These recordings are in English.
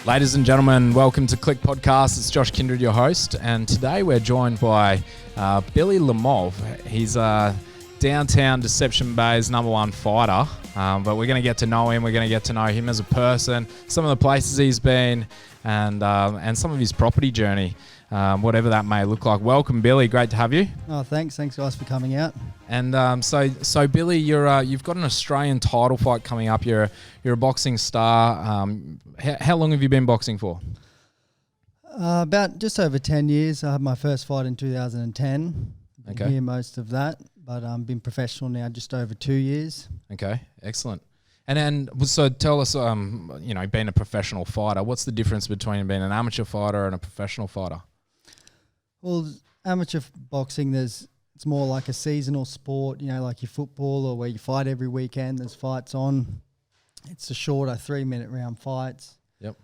Ladies and gentlemen, welcome to Qlick Podcast. It's Josh Kindred, your host, and today we're joined by Billy Limov. He's downtown Deception Bay's #1 fighter, but we're going to get to know him. We're going to get to know him as a person, some of the places he's been, and some of his property journey, whatever that may look like. Welcome, Billy. Great to have you. Oh, thanks guys for coming out. And so Billy, you've got an Australian title fight coming up. You're a boxing star. How long have you been boxing for? About just over 10 years. I had my first fight in 2010. Okay. Here most of that, but I've been professional now just over 2 years. Okay, excellent. And then, so tell us, being a professional fighter, what's the difference between being an amateur fighter and a professional fighter? Well, amateur boxing, it's more like a seasonal sport, like your football or where you fight every weekend. There's fights on. It's a shorter 3-minute round fights. Yep.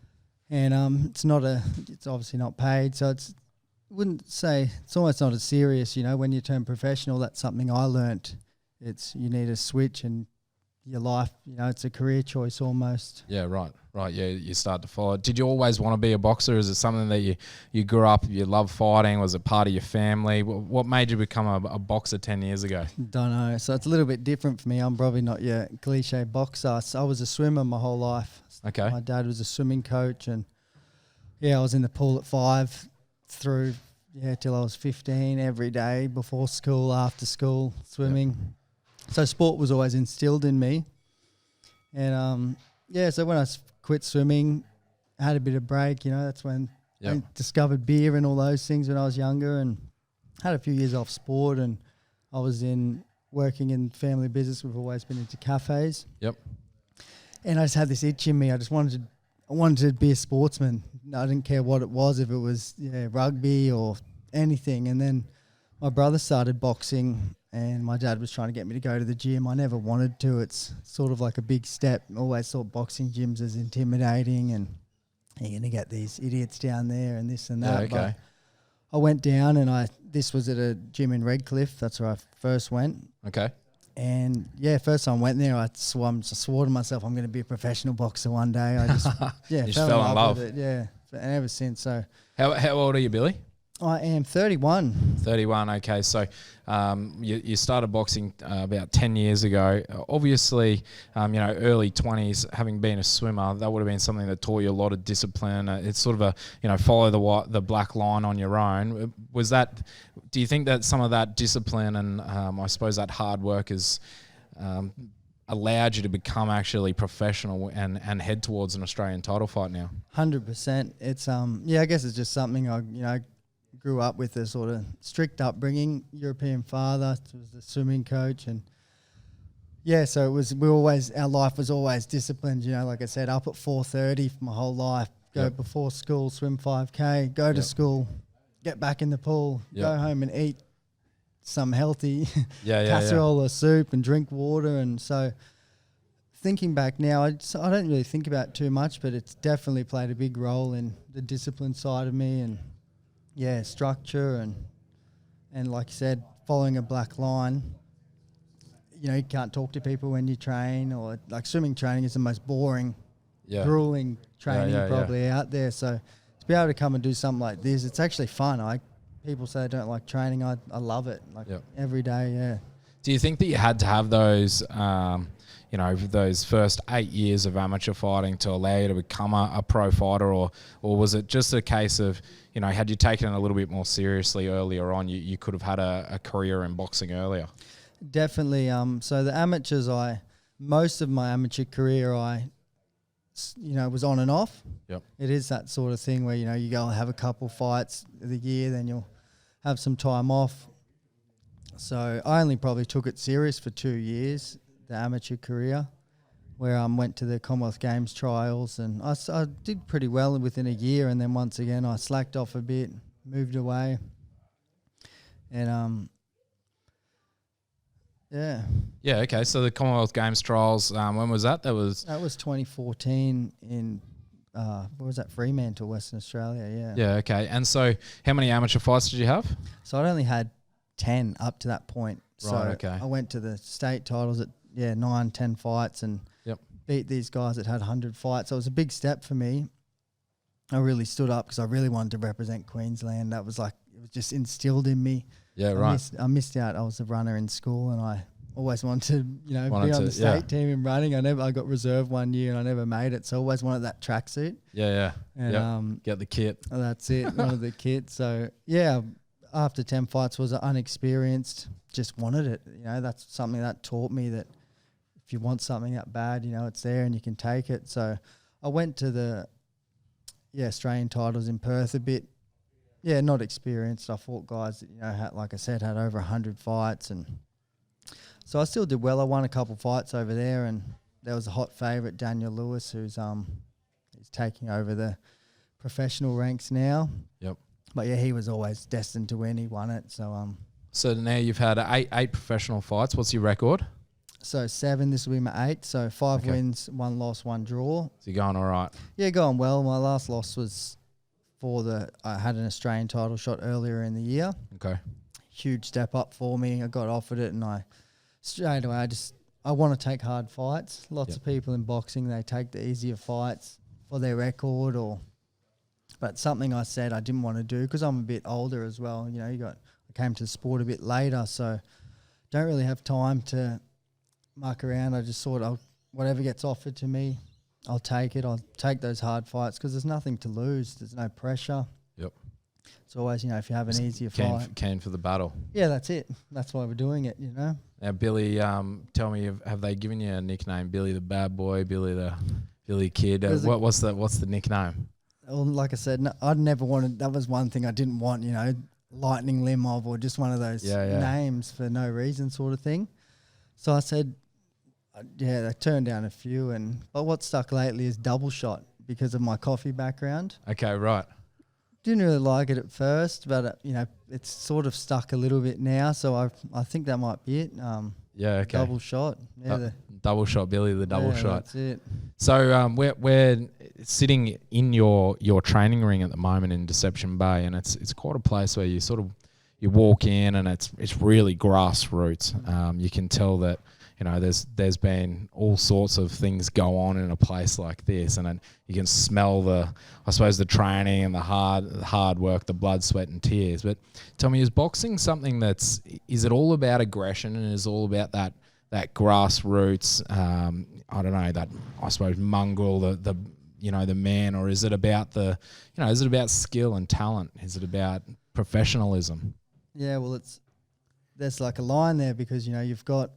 And it's obviously not paid, so it's almost not as serious, when you turn professional. That's something I learnt. You need a switch and your life, it's a career choice almost. Yeah, right. Yeah, you start to follow. Did you always want to be a boxer? Is it something that you grew up, you love fighting? Was it part of your family? What made you become a boxer 10 years ago? Don't know. So it's a little bit different for me. I'm probably not your cliche boxer. So I was a swimmer my whole life. Okay. My dad was a swimming coach, and I was in the pool at 5 through till I was 15 every day, before school, after school, swimming. Yep. So sport was always instilled in me. And so when I quit swimming, I had a bit of break, that's when I discovered beer and all those things when I was younger, and had a few years off sport, and I was working in family business. We've always been into cafes. Yep. And I just had this itch in me. I wanted to be a sportsman. I didn't care what it was, if it was rugby or anything. And then my brother started boxing, and my dad was trying to get me to go to the gym. I never wanted to. It's sort of like a big step. I always thought boxing gyms as intimidating, and you're going to get these idiots down there and this and that. Yeah, okay. But I went down, and this was at a gym in Redcliffe. That's where I first went. Okay. And first time I went there, I swore to myself, I'm going to be a professional boxer one day. I just fell in love with it. Yeah, and ever since. So how old are you, Billy? I am 31. 31, okay. So you started boxing about 10 years ago. Obviously, early 20s, having been a swimmer, that would have been something that taught you a lot of discipline. It's sort of follow the black line on your own. Do you think that some of that discipline and I suppose that hard work has allowed you to become actually professional and head towards an Australian title fight now? 100%. It's I guess it's just something I grew up with, a sort of strict upbringing. European father was the swimming coach, and so our life was always disciplined. Like I said, up at 4:30 for my whole life. Go before school, swim 5K, go to school, get back in the pool, go home and eat some healthy casserole or soup and drink water. And so, thinking back now, I don't really think about it too much, but it's definitely played a big role in the discipline side of me, and structure and like you said, following a black line. You can't talk to people when you train, or like swimming training is the most boring, grueling training probably out there. So to be able to come and do something like this, it's actually fun. People say I don't like training. I love it. Every day, yeah. Do you think that you had to have those, those first 8 years of amateur fighting to allow you to become a pro fighter, or was it just a case of, had you taken it a little bit more seriously earlier on, you could have had a career in boxing earlier? Definitely. So the amateurs, most of my amateur career, was on and off. Yep. It is that sort of thing where, you go and have a couple fights of the year, then you'll have some time off. So I only probably took it serious for 2 years, the amateur career, where I went to the Commonwealth Games trials, and I did pretty well within a year, and then once again I slacked off a bit, moved away, and Yeah, okay. So the Commonwealth Games trials, when was that? That was 2014 in what was that, Fremantle, Western Australia, yeah. Yeah, okay. And so how many amateur fights did you have? So I'd only had 10 up to that point. Right, so okay. I went to the state titles at 9-10 fights and beat these guys that had 100 fights. So it was a big step for me. I really stood up because I really wanted to represent Queensland. That was like, it was just instilled in me. Yeah, right. I missed out. I was a runner in school and I always wanted to, be on the state yeah. team in running. I got reserve one year and I never made it. So I always wanted that tracksuit. Yeah. And get the kit. that's it, one of the kits. So yeah, after 10 fights was unexperienced, just wanted it. That's something that taught me that if you want something that bad, it's there and you can take it. So I went to the Australian titles in Perth a bit. Yeah, not experienced. I fought guys that, had, like I said, had over 100 fights. And so I still did well. I won a couple fights over there, and there was a hot favourite, Daniel Lewis, who's he's taking over the professional ranks now. Yep. But yeah, he was always destined to win. He won it. So now you've had eight professional fights. What's your record? So 7, this will be my 8th. So 5 wins, 1 loss, 1 draw. So you're going all right? Yeah, going well. My last loss was I had an Australian title shot earlier in the year. Okay. Huge step up for me. I got offered it and straight away, I want to take hard fights. Lots of people in boxing, they take the easier fights for their record but something I said I didn't want to do because I'm a bit older as well. I came to the sport a bit later, so don't really have time to muck around. I just thought whatever gets offered to me, I'll take it. I'll take those hard fights because there's nothing to lose. There's no pressure. Yep. It's always, if you have an easier fight. Keen for the battle. Yeah, that's it. That's why we're doing it, Now, Billy, tell me, have they given you a nickname? Billy the Bad Boy, Billy the Kid? What's the nickname? Well, like I said, I'd never wanted, that was one thing I didn't want, Lightning Limov or just one of those names for no reason sort of thing. So I said, I turned down a few, but what stuck lately is Double Shot because of my coffee background. Okay, right. Didn't really like it at first, but it's sort of stuck a little bit now. So I think that might be it. Okay. Double Shot. Yeah, Double Shot, Billy the Double Shot. That's it. So we're sitting in your training ring at the moment in Deception Bay, and it's quite a place where you walk in and it's really grassroots. You can tell that. There's been all sorts of things go on in a place like this, and you can smell the training and the hard work, the blood, sweat, and tears. But tell me, is boxing something is it all about aggression and is all about that grassroots? I don't know, that I suppose mongrel, the man, or is it about is it about skill and talent? Is it about professionalism? Yeah, well, there's like a line there because you've got.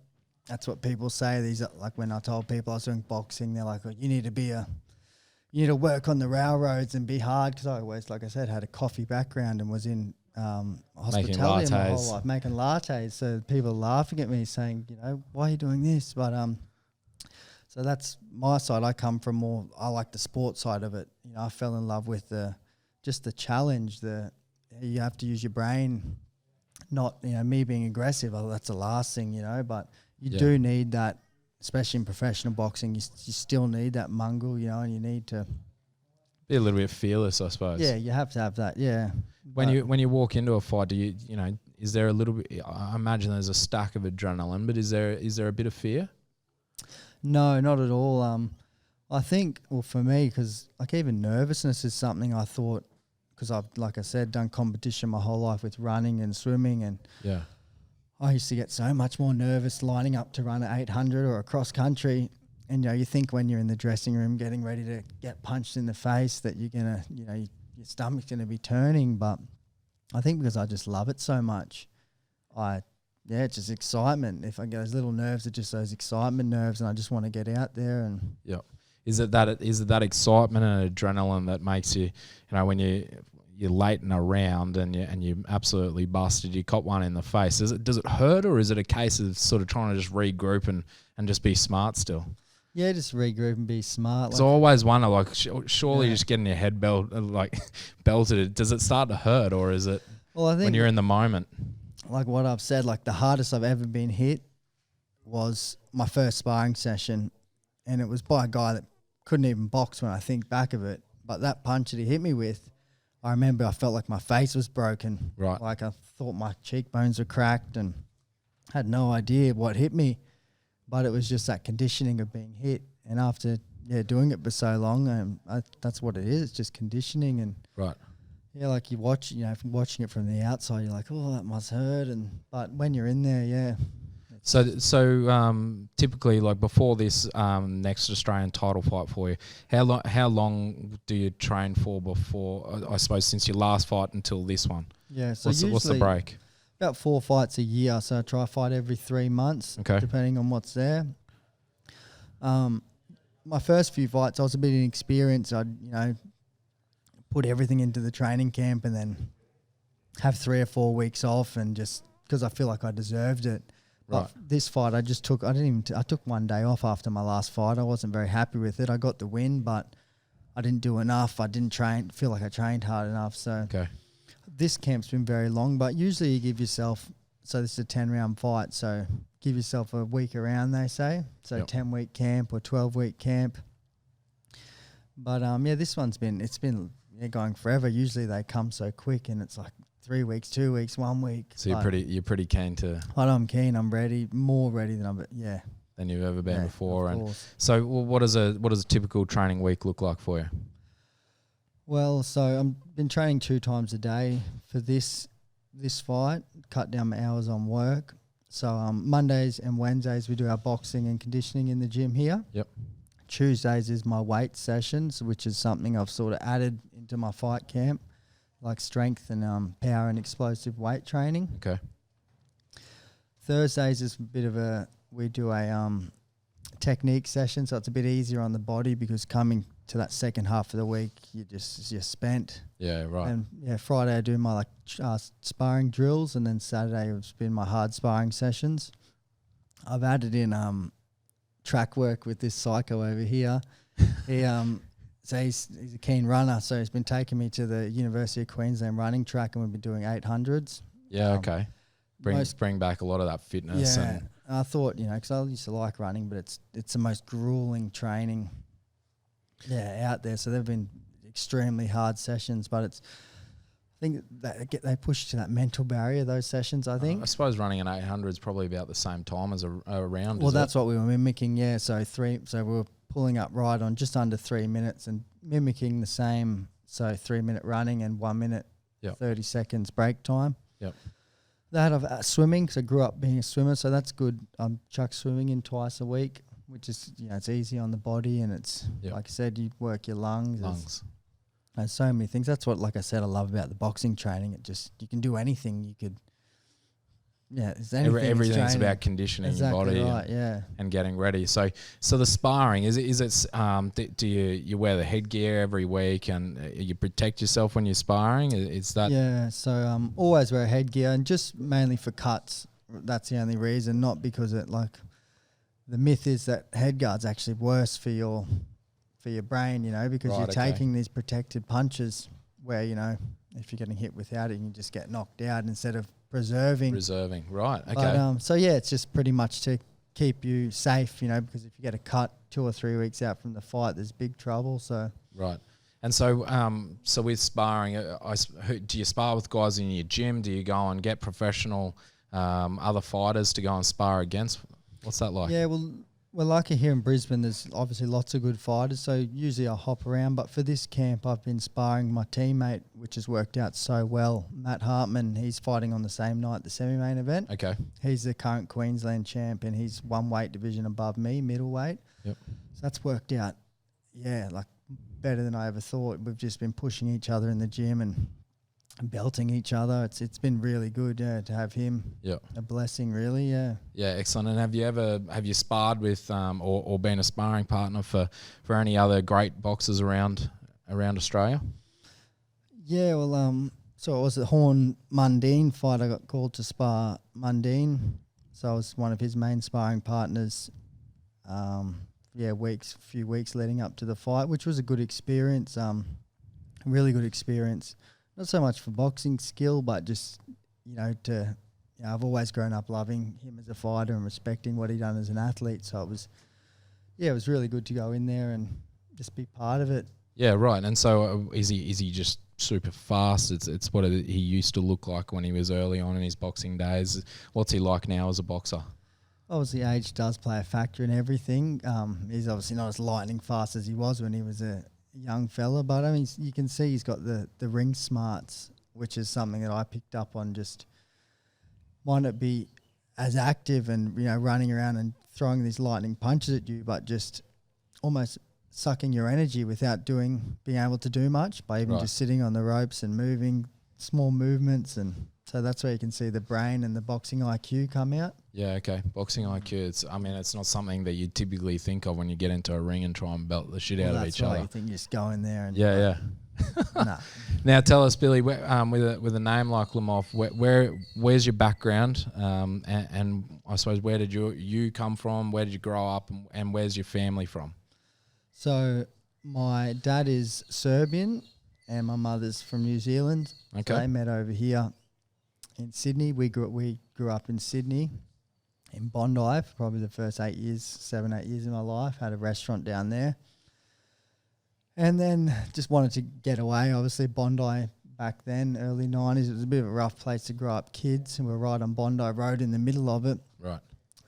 That's what people say. These are like when I told people I was doing boxing, they're like, you need to work on the railroads and be hard. Because I always, like I said, had a coffee background and was in hospitality my whole life, making lattes. So people are laughing at me saying, why are you doing this? But so that's my side. I come from I like the sports side of it. I fell in love with the challenge. You have to use your brain, not me being aggressive. That's the last thing, but. You do need that, especially in professional boxing. You still need that mongrel, and you need to be a little bit fearless, I suppose. Yeah, you have to have that. Yeah. When you walk into a fight, do you is there a little bit? I imagine there's a stack of adrenaline, but is there a bit of fear? No, not at all. I think, for me, because even nervousness is something I thought, because I've, like I said, done competition my whole life with running and swimming, and I used to get so much more nervous lining up to run at 800 or a cross country. And, you think when you're in the dressing room getting ready to get punched in the face that you're going to, your stomach's going to be turning. But I think because I just love it so much, it's just excitement. If I get those little nerves, it's just those excitement nerves and I just want to get out there. And Is it that excitement and adrenaline that makes you, when you're late in a round and you absolutely busted, you caught one in the face. Does it hurt, or is it a case of sort of trying to just regroup and just be smart still? Yeah, just regroup and be smart. So I always wonder, surely just getting your head belted, does it start to hurt, or is it I think when you're in the moment? Like what I've said, the hardest I've ever been hit was my first sparring session, and it was by a guy that couldn't even box when I think back of it. But that punch that he hit me with, I remember I felt like my face was broken. Right. Like I thought my cheekbones were cracked and had no idea what hit me. But it was just that conditioning of being hit. And after, doing it for so long. That's what it is. It's just conditioning and Right. yeah, like you watch, from watching it from the outside, you're like, oh, that must hurt, but when you're in there, yeah. So typically, like before this next Australian title fight for you, how long do you train for before? I suppose since your last fight until this one. Yeah. So what's the break? About 4 fights a year. So I try to fight every 3 months, depending on what's there. My first few fights, I was a bit inexperienced. I'd put everything into the training camp and then have 3 or 4 weeks off, and just because I feel like I deserved it. But this fight, I took 1 day off after my last fight. I wasn't very happy with it. I got the win, but I didn't do enough. I didn't feel like I trained hard enough. So this camp's been very long, but usually you give yourself, so this is a 10-round fight, so give yourself a week around, they say. So 10-week camp or 12-week camp. But this one's been going forever. Usually they come so quick, and it's like 3 weeks, 2 weeks, 1 week. So you're pretty keen to. But I'm keen. I'm ready. More ready than than you've ever been before. Of and course. So, what does a typical training week look like for you? Well, so I've been training 2 times a day for this fight. Cut down my hours on work. So Mondays and Wednesdays we do our boxing and conditioning in the gym here. Yep. Tuesdays is my weight sessions, which is something I've sort of added into my fight camp, like strength and power and explosive weight training. Okay. Thursdays is a bit of we do a technique session, so it's a bit easier on the body because coming to that second half of the week, you're spent. Yeah, right. And Friday I do my sparring drills, and then Saturday it's been my hard sparring sessions. I've added in track work with this psycho over here. He so he's a keen runner, so he's been taking me to the University of Queensland running track, and we've been doing 800s. Yeah, okay. Bring back a lot of that fitness. Yeah, and I thought, because I used to like running, but it's the most grueling training out there. So they've been extremely hard sessions, but I think they push to that mental barrier, those sessions, I think. I suppose running an 800 is probably about the same time as a round. Well, that's what we were mimicking, yeah. So we were pulling up right on just under 3 minutes and mimicking the same, so 3 minute running and 1 minute, 30 seconds break time. Yep. That of swimming, because I grew up being a swimmer, so that's good. I'm chuck swimming in twice a week, which is, it's easy on the body, and it's, like I said, you work your lungs. There's so many things. That's what, like I said, I love about the boxing training. You can do anything. You could, it's anything. Everything's about conditioning your body and getting ready. So the sparring, is it do you wear the headgear every week and you protect yourself when you're sparring? Is that? Yeah, so always wear headgear, and just mainly for cuts. That's the only reason, not because the myth is that headguard's actually worse for your brain, because you're taking these protected punches where, if you're getting hit without it, you can just get knocked out instead of preserving, right? Okay. But it's just pretty much to keep you safe, because if you get a cut 2 or 3 weeks out from the fight, there's big trouble. So right. And so with sparring, do you spar with guys in your gym? Do you go and get professional other fighters to go and spar against? What's that like? Yeah, well, we're lucky here in Brisbane. There's obviously lots of good fighters, so usually I hop around. But for this camp, I've been sparring my teammate, which has worked out so well, Matt Hartman. He's fighting on the same night, the semi-main event. Okay. He's the current Queensland champ, and he's 1 weight division above me, middleweight. Yep. So that's worked out, better than I ever thought. We've just been pushing each other in the gym and belting each other. It's been really good to have him. Yeah, a blessing, really. Yeah Excellent. And have you sparred with or been a sparring partner for any other great boxers around Australia? So it was the Horn Mundine fight. I got called to spar Mundine, so I was one of his main sparring partners. Few weeks leading up to the fight, which was a good experience. Really good experience. Not so much for boxing skill, but just, I've always grown up loving him as a fighter and respecting what he done as an athlete. So it was really good to go in there and just be part of it. Yeah, right. And so is he just super fast? It's what he used to look like when he was early on in his boxing days. What's he like now as a boxer? Obviously, age does play a factor in everything. He's obviously not as lightning fast as he was when he was a young fella, but I mean, you can see he's got the ring smarts, which is something that I picked up on. Just might not be as active and running around and throwing these lightning punches at you, but just almost sucking your energy without being able to do much by even just sitting on the ropes and moving small movements. And so that's where you can see the brain and the boxing IQ come out. Yeah, okay. Boxing IQ, it's not something that you typically think of when you get into a ring and try and belt the shit out of each other. You think you just go in there and... Yeah. Nah. Now tell us, Billy, with a name like Limov, where's your background? And I suppose where did you come from? Where did you grow up? And where's your family from? So my dad is Serbian and my mother's from New Zealand. Okay. So they met over here in Sydney. We grew up in Sydney, in Bondi, for probably the first 7, 8 years of my life. Had a restaurant down there. And then just wanted to get away. Obviously, Bondi back then, early 90s, it was a bit of a rough place to grow up kids. And we're right on Bondi Road in the middle of it. Right.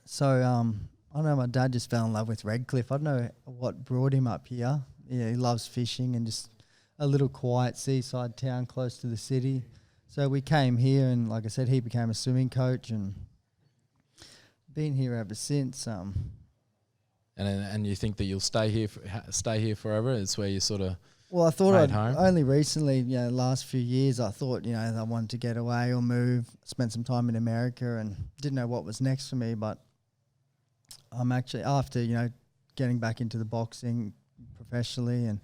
So I don't know, my dad just fell in love with Redcliffe. I don't know what brought him up here. Yeah, he loves fishing and just a little quiet seaside town close to the city. So we came here and, like I said, he became a swimming coach and been here ever since. And you think that you'll stay here forever? It's where you sort of I thought made home? only recently, last few years, I thought, I wanted to get away or move, spend some time in America and didn't know what was next for me. But I'm actually, after, getting back into the boxing professionally and,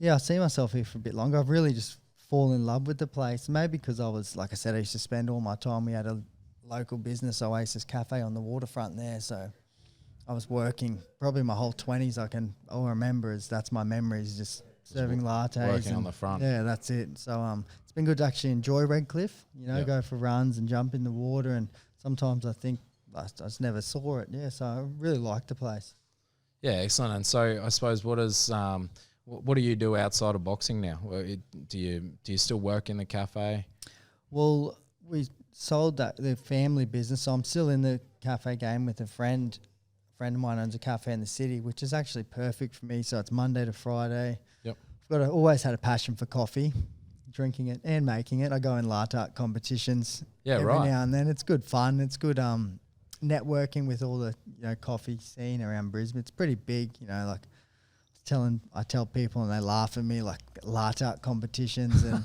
I see myself here for a bit longer. I've really just fallen in love with the place. Maybe because I was, like I said, I used to spend all my time. We had a local business, Oasis Cafe on the waterfront there. So I was working probably my whole 20s. All I remember is that's my memories, just serving lattes. Working on the front. Yeah, that's it. So it's been good to actually enjoy Redcliffe, go for runs and jump in the water. And sometimes I think I just never saw it. Yeah, so I really like the place. Yeah, excellent. And so I suppose what do you do outside of boxing now? Do you still work in the cafe? Well, we sold the family business, so I'm still in the cafe game with a friend. A friend of mine owns a cafe in the city, which is actually perfect for me. So it's Monday to Friday. Yep. I've always had a passion for coffee, drinking it and making it. I go in latte art competitions every now and then. It's good fun. It's good networking with all the coffee scene around Brisbane. It's pretty big. I tell people and they laugh at me, like latte art competitions and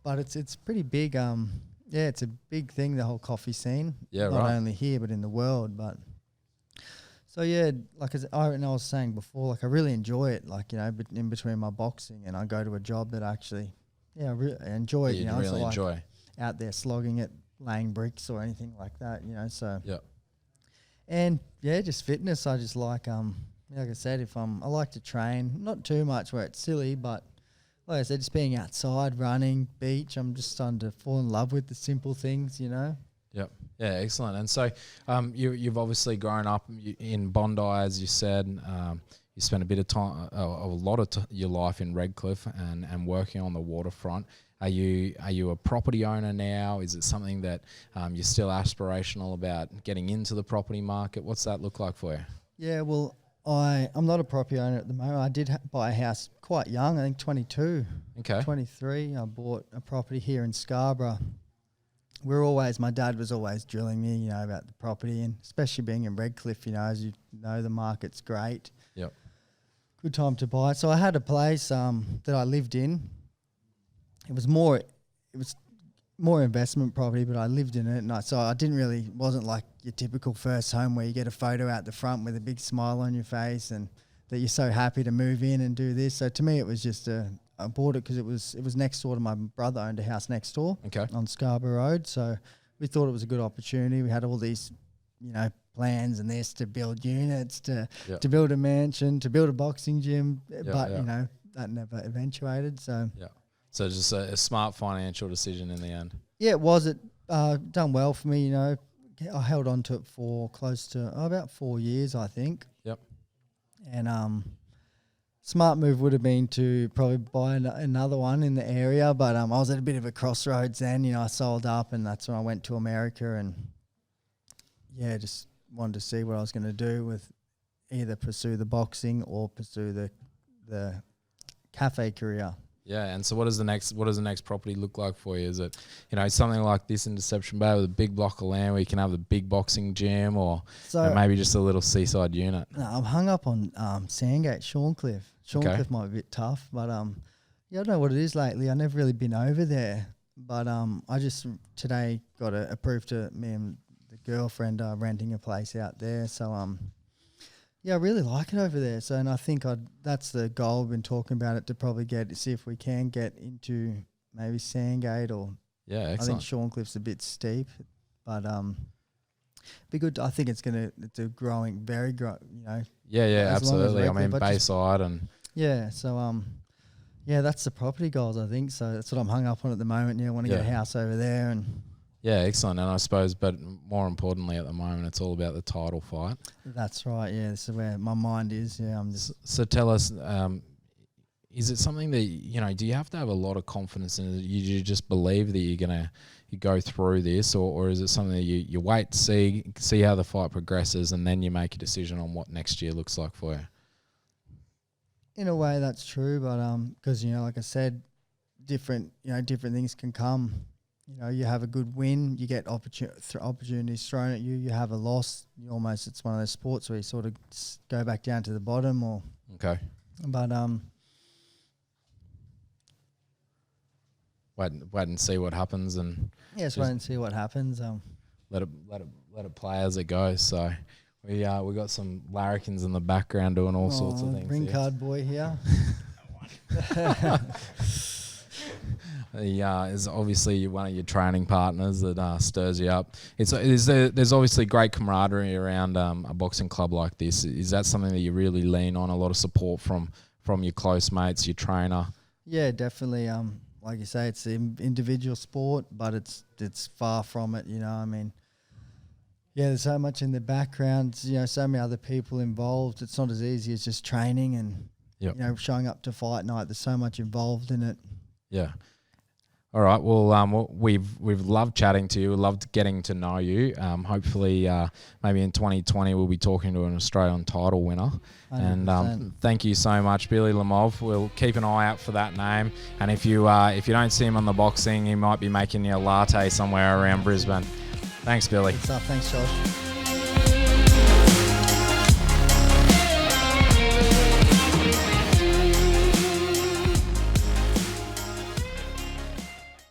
but it's pretty big. It's a big thing, the whole coffee scene. Yeah, not only here but in the world. But so like I was saying before, like I really enjoy it. Like in between my boxing, and I go to a job that actually, I enjoy it. You really enjoy out there slogging it, laying bricks or anything like that. So yeah, and just fitness. I just like like I said, I like to train, not too much where it's silly, but like I said, just being outside, running, beach, I'm just starting to fall in love with the simple things, Yep. Yeah, excellent. And so you've obviously grown up in Bondi, as you said. You spent a bit of time, a lot of your life in Redcliffe and working on the waterfront. Are you a property owner now? Is it something that you're still aspirational about getting into the property market? What's that look like for you? Yeah, well, I'm not a property owner at the moment. I did buy a house quite young, I think 22. Okay. 23. I bought a property here in Scarborough. My dad was always drilling me, about the property, and especially being in Redcliffe, as you know, the market's great. Yep. Good time to buy it. So I had a place that I lived in. It was more investment property, but I lived in it, and wasn't like your typical first home where you get a photo out the front with a big smile on your face and that you're so happy to move in and do this. So to me, it was just I bought it because it was next door to my brother owned a house next door on Scarborough Road. So we thought it was a good opportunity. We had all these, plans and this to build units, to build a mansion, to build a boxing gym, that never eventuated. So So just a smart financial decision in the end. Yeah, it was. It done well for me, I held on to it for close to about 4 years, I think. Yep. And smart move would have been to probably buy another one in the area, but I was at a bit of a crossroads then. I sold up, and that's when I went to America. And just wanted to see what I was going to do with either pursue the boxing or pursue the cafe career. Yeah, and so what does the next property look like for you? Is it, something like this in Deception Bay with a big block of land where you can have a big boxing gym, or maybe just a little seaside unit? No, I'm hung up on Sandgate, Shorncliffe. Shorncliffe might be a bit tough, but I don't know what it is lately. I've never really been over there, but I just today got approved to me and the girlfriend renting a place out there. So I really like it over there. So, and I think that's the goal. We've been talking about it to probably see if we can get into maybe Sandgate or. Yeah, excellent. I think Shorncliffe's a bit steep, but be good. I think it's a growing, very Yeah, absolutely. I mean, Bayside and. Yeah, so that's the property goals, I think. So that's what I'm hung up on at the moment. I want to get a house over there and. Yeah, excellent. And I suppose, but more importantly at the moment, it's all about the title fight. That's right, yeah. This is where my mind is, yeah. So tell us, is it something that, do you have to have a lot of confidence in it? You just believe that you're going to go through this, or is it something that you wait to see how the fight progresses and then you make a decision on what next year looks like for you? In a way, that's true, but because, like I said, different things can come. You have a good win, you get opportunities thrown at you. You have a loss, it's one of those sports where you sort of go back down to the bottom. Okay. But wait and see what happens, and wait and see what happens. Let it play as it goes. So we got some larrikins in the background doing all sorts of things. Green card boy here. Is obviously one of your training partners that stirs you up. There's obviously great camaraderie around a boxing club like this. Is that something that you really lean on? A lot of support from your close mates, your trainer. Yeah, definitely. Like you say, it's an individual sport, but it's far from it. I mean, there's so much in the background. So many other people involved. It's not as easy as just training and showing up to fight night. There's so much involved in it. Yeah. All right. Well, we've loved chatting to you. We've loved getting to know you. Hopefully, maybe in 2020 we'll be talking to an Australian title winner. 100%. And thank you so much, Billy Limov. We'll keep an eye out for that name. And if you don't see him on the boxing, he might be making you a latte somewhere around Brisbane. Thanks, Billy. Thanks, Josh.